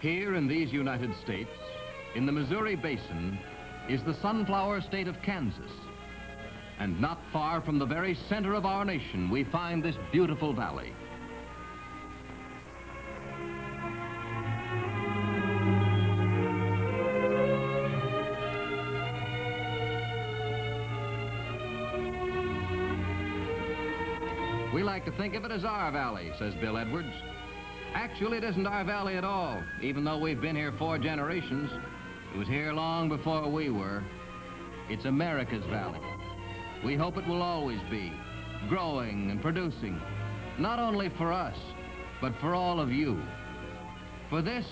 Here in these United States, in the Missouri Basin, is the sunflower state of Kansas. And not far from the very center of our nation, we find this beautiful valley. We like to think of it as our valley, says Bill Edwards. Actually, it isn't our valley at all, even though we've been here 4 generations. It was here long before we were. It's America's valley. We hope it will always be, growing and producing, not only for us, but for all of you. For this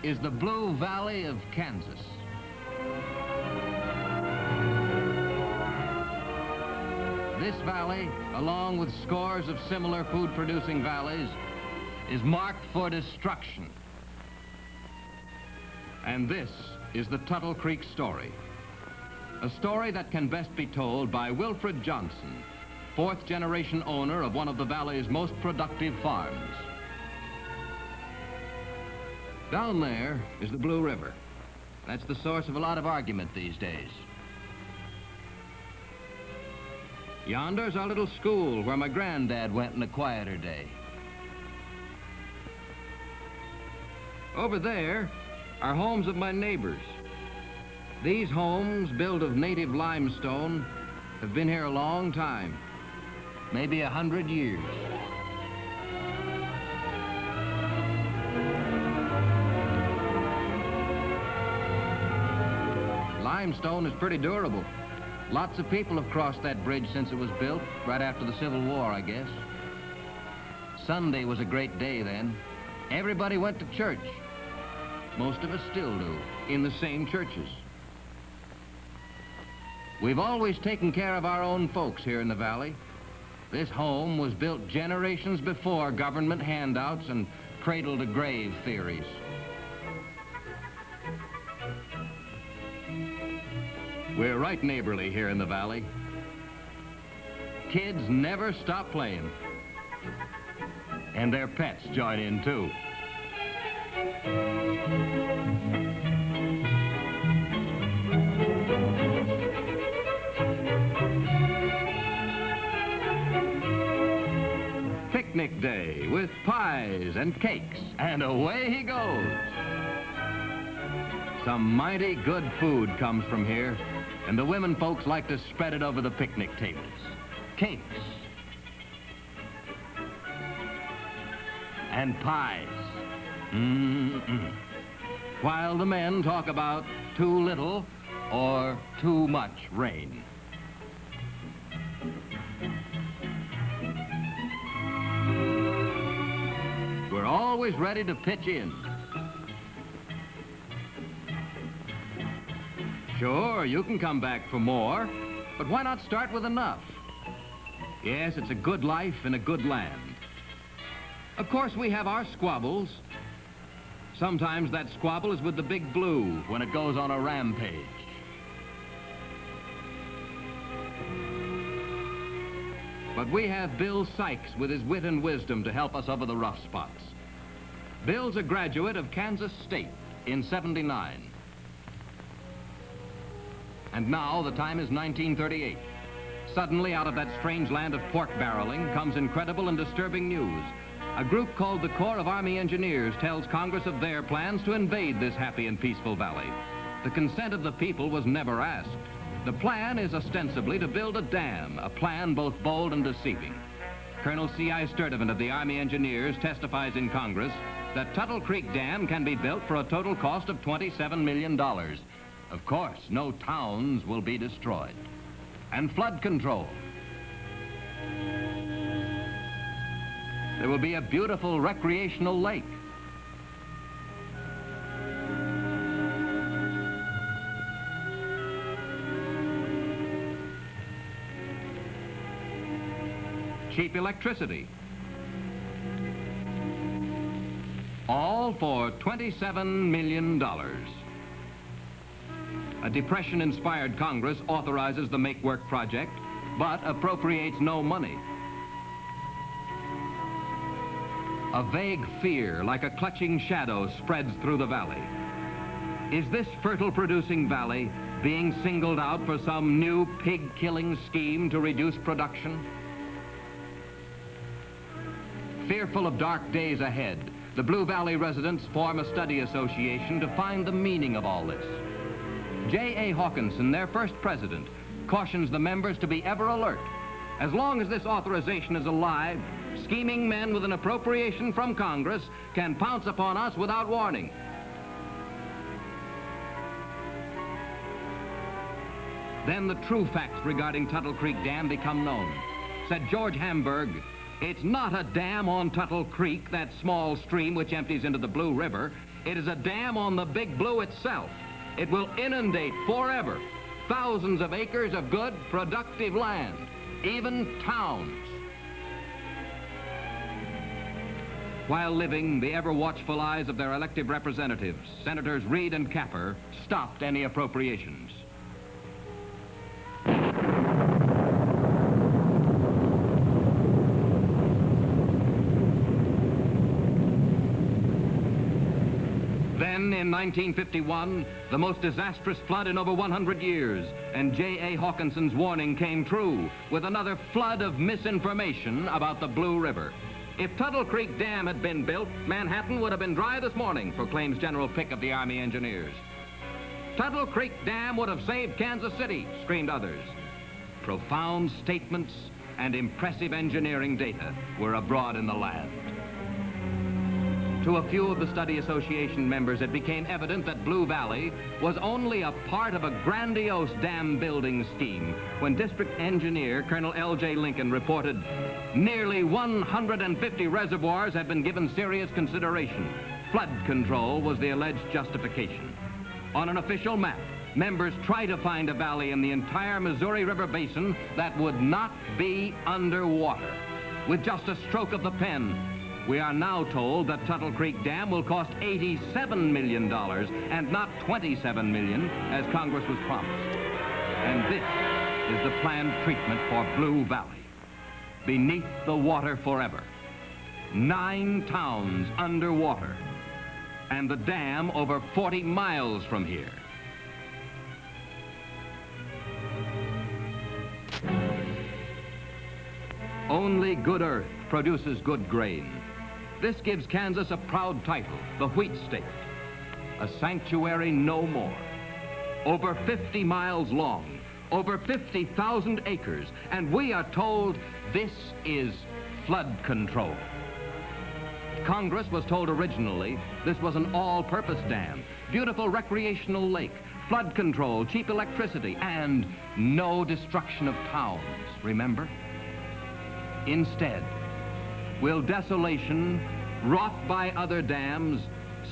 is the Blue Valley of Kansas. This valley, along with scores of similar food-producing valleys, is marked for destruction. And this is the Tuttle Creek story. A story that can best be told by Wilfred Johnson, 4th generation owner of one of the valley's most productive farms. Down there is the Blue River. That's the source of a lot of argument these days. Yonder's our little school where my granddad went in a quieter day. Over there are homes of my neighbors. These homes, built of native limestone, have been here a long time, maybe 100 years. Limestone is pretty durable. Lots of people have crossed that bridge since it was built, right after the Civil War, I guess. Sunday was a great day then. Everybody went to church. Most of us still do, in the same churches. We've always taken care of our own folks here in the valley. This home was built generations before government handouts and cradle-to-grave theories. We're right neighborly here in the valley. Kids never stop playing. And their pets join in too. Picnic day with pies and cakes, and away he goes. Some mighty good food comes from here, and the women folks like to spread it over the picnic tables. Cakes and pies. While the men talk about too little or too much rain. We're always ready to pitch in. Sure, you can come back for more, but why not start with enough? Yes, it's a good life in a good land. Of course, we have our squabbles. Sometimes that squabble is with the Big Blue when it goes on a rampage. But we have Bill Sykes with his wit and wisdom to help us over the rough spots. Bill's a graduate of Kansas State in '79. And now the time is 1938. Suddenly, out of that strange land of pork barreling comes incredible and disturbing news. A group called the Corps of Army Engineers tells Congress of their plans to invade this happy and peaceful valley. The consent of the people was never asked. The plan is ostensibly to build a dam, a plan both bold and deceiving. Colonel C.I. Sturdivant of the Army Engineers testifies in Congress that Tuttle Creek Dam can be built for a total cost of $27 million. Of course, no towns will be destroyed. And flood control. There will be a beautiful recreational lake. Cheap electricity. All for $27 million. A Depression-inspired Congress authorizes the Make Work project, but appropriates no money. A vague fear, like a clutching shadow, spreads through the valley. Is this fertile producing valley being singled out for some new pig-killing scheme to reduce production? Fearful of dark days ahead, the Blue Valley residents form a study association to find the meaning of all this. J.A. Hawkinson, their first president, cautions the members to be ever alert. As long as this authorization is alive, scheming men with an appropriation from Congress can pounce upon us without warning. Then the true facts regarding Tuttle Creek Dam become known. Said George Hamburg, "It's not a dam on Tuttle Creek, that small stream which empties into the Blue River. It is a dam on the Big Blue itself. It will inundate forever thousands of acres of good, productive land, even towns." While living, the ever-watchful eyes of their elected representatives, Senators Reed and Capper, stopped any appropriations. Then, in 1951, the most disastrous flood in over 100 years, and J.A. Hawkinson's warning came true with another flood of misinformation about the Blue River. If Tuttle Creek Dam had been built, Manhattan would have been dry this morning, proclaims General Pick of the Army Engineers. Tuttle Creek Dam would have saved Kansas City, screamed others. Profound statements and impressive engineering data were abroad in the land. To a few of the Study Association members, it became evident that Blue Valley was only a part of a grandiose dam building scheme when District Engineer Colonel L.J. Lincoln reported nearly 150 reservoirs had been given serious consideration. Flood control was the alleged justification. On an official map, members try to find a valley in the entire Missouri River Basin that would not be underwater. With just a stroke of the pen, we are now told that Tuttle Creek Dam will cost $87 million and not $27 million, as Congress was promised. And this is the planned treatment for Blue Valley. Beneath the water forever. 9 towns underwater. And the dam over 40 miles from here. Only good earth produces good grain. This gives Kansas a proud title, the Wheat State. A sanctuary no more. Over 50 miles long, over 50,000 acres, and we are told this is flood control. Congress was told originally this was an all-purpose dam, beautiful recreational lake, flood control, cheap electricity, and no destruction of towns, remember? Instead, will desolation, wrought by other dams,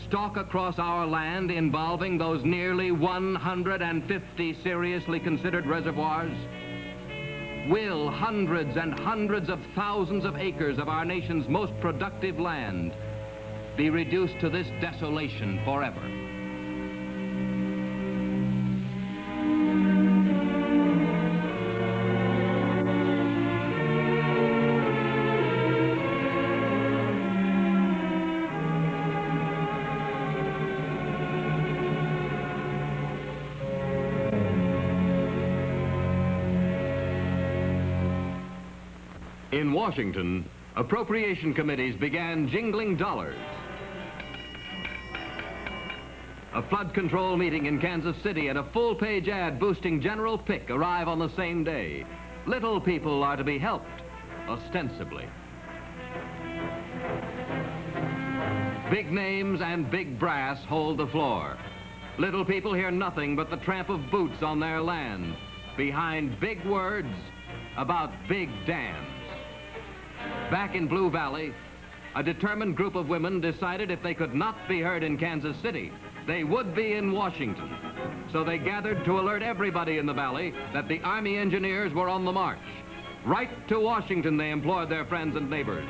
stalk across our land involving those nearly 150 seriously considered reservoirs? Will hundreds and hundreds of thousands of acres of our nation's most productive land be reduced to this desolation forever? In Washington, appropriation committees began jingling dollars. A flood control meeting in Kansas City and a full-page ad boosting General Pick arrive on the same day. Little people are to be helped, ostensibly. Big names and big brass hold the floor. Little people hear nothing but the tramp of boots on their land, behind big words about big dams. Back in Blue Valley, a determined group of women decided if they could not be heard in Kansas City, they would be in Washington. So they gathered to alert everybody in the valley that the Army Engineers were on the march. Right to Washington they implored their friends and neighbors.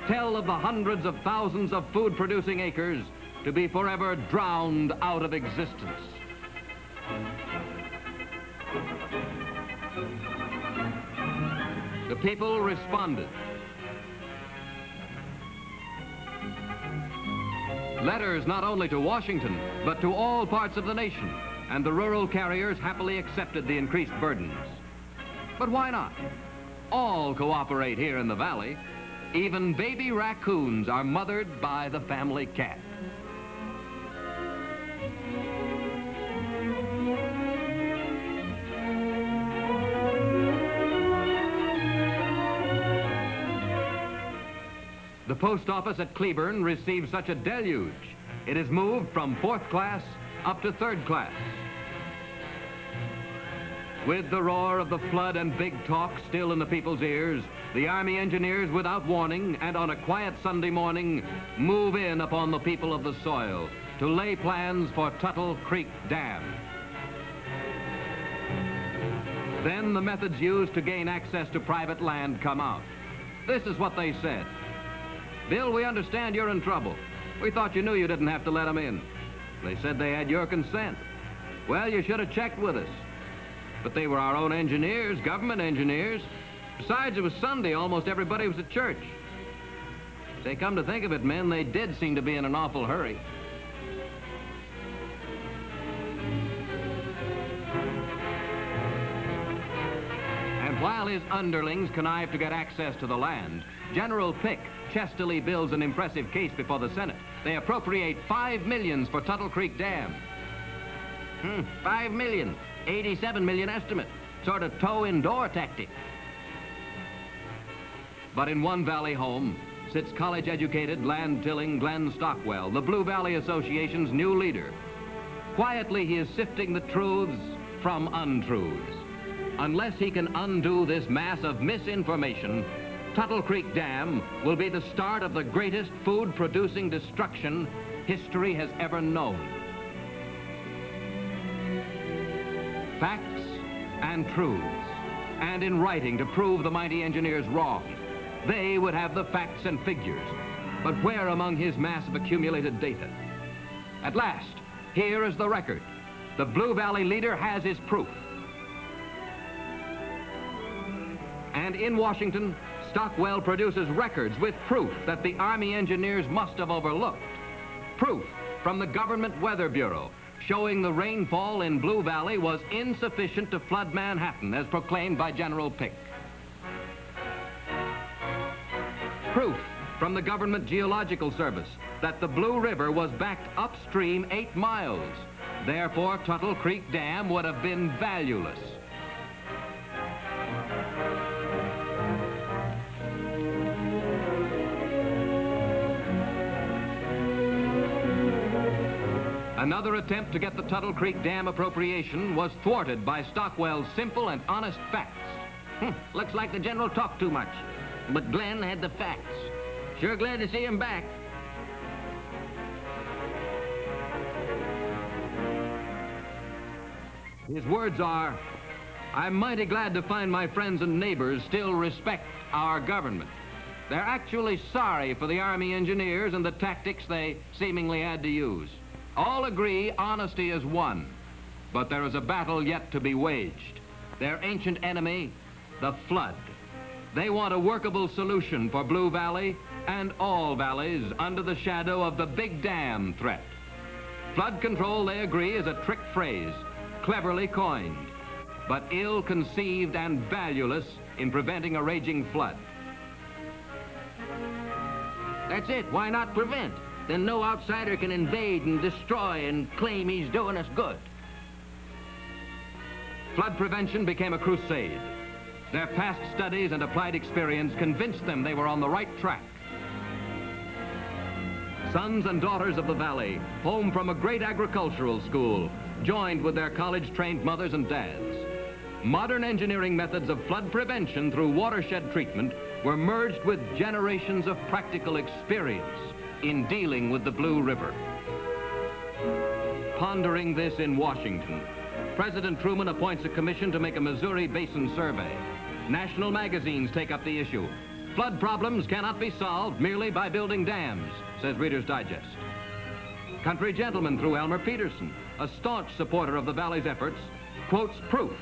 Tell of the hundreds of thousands of food-producing acres to be forever drowned out of existence. The people responded. Letters not only to Washington, but to all parts of the nation, and the rural carriers happily accepted the increased burdens. But why not? All cooperate here in the valley. Even baby raccoons are mothered by the family cat. The post office at Cleburne receives such a deluge. It is moved from 4th class up to 3rd class. With the roar of the flood and big talk still in the people's ears, the Army engineers, without warning and on a quiet Sunday morning, move in upon the people of the soil to lay plans for Tuttle Creek Dam. Then the methods used to gain access to private land come out. This is what they said. Bill, we understand you're in trouble. We thought you knew you didn't have to let them in. They said they had your consent. Well, you should have checked with us. But they were our own engineers, government engineers. Besides, it was Sunday. Almost everybody was at church. Say, come to think of it, men, they did seem to be in an awful hurry. And while his underlings connive to get access to the land, General Pick chestily builds an impressive case before the Senate. They appropriate $5 million for Tuttle Creek Dam. $5 million. 87 million estimate. Sort of toe-in-door tactic. But in one valley home sits college-educated, land-tilling Glenn Stockwell, the Blue Valley Association's new leader. Quietly, he is sifting the truths from untruths. Unless he can undo this mass of misinformation, Tuttle Creek Dam will be the start of the greatest food-producing destruction history has ever known. Facts and truths, and in writing to prove the mighty engineers wrong. They would have the facts and figures, but where among his mass of accumulated data? At last, here is the record. The Blue Valley leader has his proof. And in Washington, Stockwell produces records with proof that the Army engineers must have overlooked. Proof from the Government Weather Bureau showing the rainfall in Blue Valley was insufficient to flood Manhattan, as proclaimed by General Pick. Proof from the Government Geological Service that the Blue River was backed upstream 8 miles. Therefore, Tuttle Creek Dam would have been valueless. Another attempt to get the Tuttle Creek Dam appropriation was thwarted by Stockwell's simple and honest facts. Looks like the general talked too much, but Glenn had the facts. Sure glad to see him back. His words are, I'm mighty glad to find my friends and neighbors still respect our government. They're actually sorry for the Army engineers and the tactics they seemingly had to use. All agree honesty is won, but there is a battle yet to be waged. Their ancient enemy, the flood. They want a workable solution for Blue Valley and all valleys under the shadow of the big dam threat. Flood control, they agree, is a trick phrase, cleverly coined, but ill-conceived and valueless in preventing a raging flood. That's it. Why not prevent? Then no outsider can invade and destroy and claim he's doing us good. Flood prevention became a crusade. Their past studies and applied experience convinced them they were on the right track. Sons and daughters of the valley, home from a great agricultural school, joined with their college-trained mothers and dads. Modern engineering methods of flood prevention through watershed treatment were merged with generations of practical experience in dealing with the Blue River. Pondering this in Washington, President Truman appoints a commission to make a Missouri Basin survey. National magazines take up the issue. Flood problems cannot be solved merely by building dams, says Reader's Digest. Country Gentleman, through Elmer Peterson, a staunch supporter of the valley's efforts, quotes proof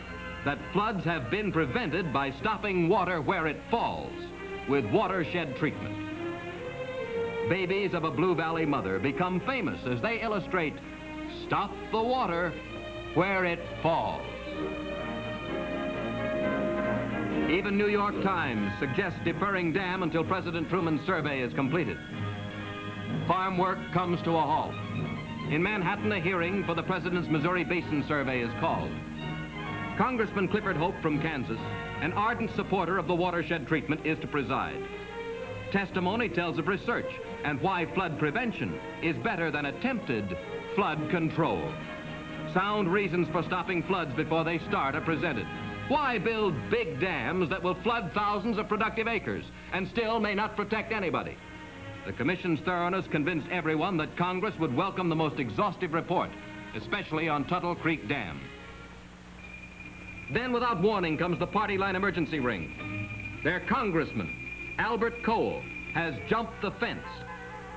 that floods have been prevented by stopping water where it falls with watershed treatment. babies of a Blue Valley mother become famous as they illustrate, "Stop the water where it falls." Even New York Times suggests deferring dam until President Truman's survey is completed. Farm work comes to a halt. In Manhattan, a hearing for the President's Missouri Basin Survey is called. Congressman Clifford Hope from Kansas, an ardent supporter of the watershed treatment, is to preside. Testimony tells of research and why flood prevention is better than attempted flood control. Sound reasons for stopping floods before they start are presented. Why build big dams that will flood thousands of productive acres and still may not protect anybody? The commission's thoroughness convinced everyone that Congress would welcome the most exhaustive report, especially on Tuttle Creek Dam. Then, without warning, comes the party line emergency ring. Their congressman, Albert Cole, has jumped the fence,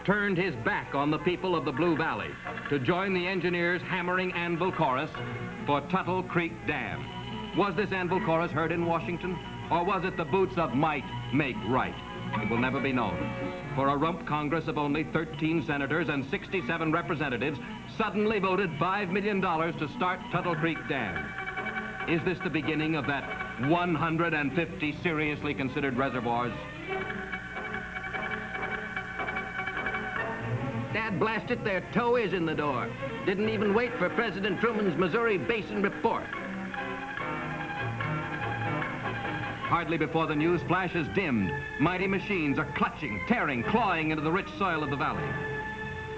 turned his back on the people of the Blue Valley to join the engineers' hammering anvil chorus for Tuttle Creek Dam. Was this anvil chorus heard in Washington, or was it the boots of might make right? It will never be known. For a rump Congress of only 13 senators and 67 representatives suddenly voted $5 million to start Tuttle Creek Dam. Is this the beginning of that 150 seriously considered reservoirs? Dad blast it, their toe is in the door. Didn't even wait for President Truman's Missouri Basin report. Hardly before the news flash is dimmed, mighty machines are clutching, tearing, clawing into the rich soil of the valley.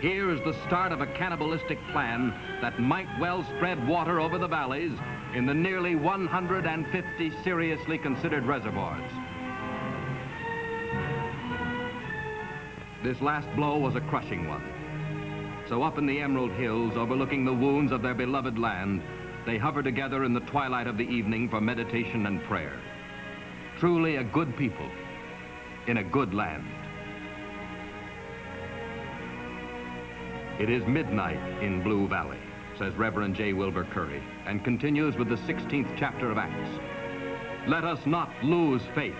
Here is the start of a cannibalistic plan that might well spread water over the valleys in the nearly 150 seriously considered reservoirs. This last blow was a crushing one. So up in the Emerald Hills, overlooking the wounds of their beloved land, they hover together in the twilight of the evening for meditation and prayer. Truly a good people in a good land. It is midnight in Blue Valley, says Reverend J. Wilbur Curry, and continues with the 16th chapter of Acts. Let us not lose faith.